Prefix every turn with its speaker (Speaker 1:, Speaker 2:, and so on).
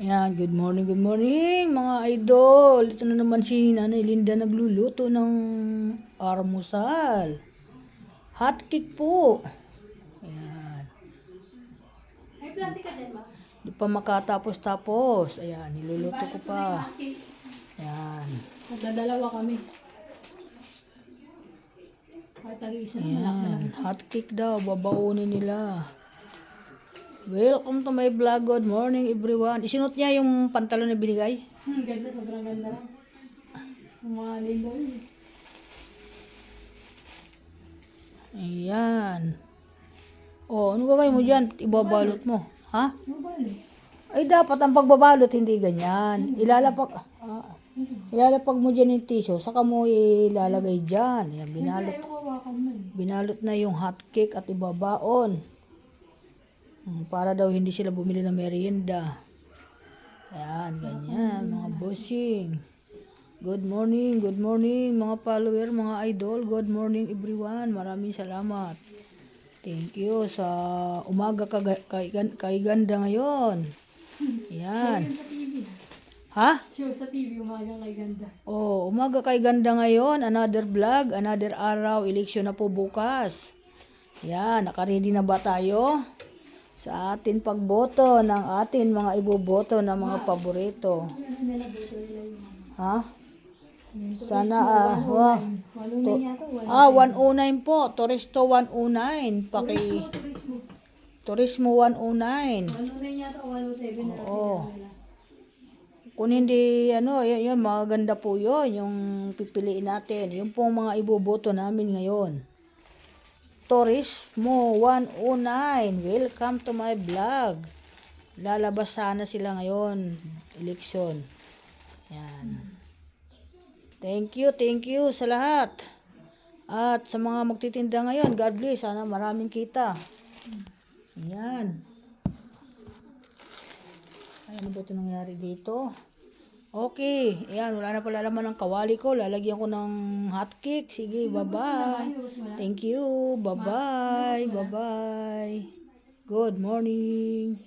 Speaker 1: Ayan, good morning mga idol. Ito na naman si Nanay Linda nagluluto ng almusal. Hotcake po. Ayan.
Speaker 2: May plastic ka din ba?
Speaker 1: Di pa makatapos-tapos. Ayan, niluluto ko pa. Ayan.
Speaker 2: Magdadalawa kami. Kahit tag-isa na
Speaker 1: Ayan,
Speaker 2: malaki.
Speaker 1: hotcake daw, babaunin nila. Welcome to my vlog. Good morning everyone. Isinot niya yung pantalon na binigay.
Speaker 2: Ganda, sobrang ganda lang. Mga lindo yun.
Speaker 1: Ayan. Oh, ano gagawin mo dyan? Ibabalot mo. Ha?
Speaker 2: Ano ba yun?
Speaker 1: Ay, dapat ang pagbabalot, hindi ganyan. Ilalapag mo dyan yung tissue, saka mo ilalagay dyan. Ayan, binalot.
Speaker 2: Ayaw kawakan mo eh.
Speaker 1: Binalot na yung hotcake at ibabaon. Para daw hindi sila bumili ng merienda. Ayan, ganyan, mga bossing. Good morning mga follower, mga idol. Good morning everyone. Maraming salamat. Thank you sa umaga kay ganda ngayon. Ayan.
Speaker 2: Show sa TV.
Speaker 1: Ha?
Speaker 2: Show sa TV, umagang kay ganda.
Speaker 1: Oh, umaga kay ganda ngayon. Another vlog, another araw. Eleksyon na po bukas. Yan, nakaready na ba tayo? Sa atin pagboto ng atin mga iboboto ng mga paborito. Ha? Sana wah.
Speaker 2: 109 yata.
Speaker 1: 109 po. Turisto 109. Turismo 109.
Speaker 2: 109 yata o 107 na.
Speaker 1: Oo. Kung hindi, yan, maganda po yun, yung pipiliin natin. Yung pong mga iboboto namin ngayon. Turismo 109. Welcome to my vlog. Lalabas sana sila ngayon. Eleksyon. Yan. Thank you sa lahat. At sa mga magtitinda ngayon, God bless. Sana maraming kita. Yan. Ay, ano ba ito nangyari dito? Okay. Ayan, wala na pala laman ng kawali ko. Lalagyan ko ng hotcake. Sige, bye-bye. Thank you. Bye-bye. Bye-bye. Good morning.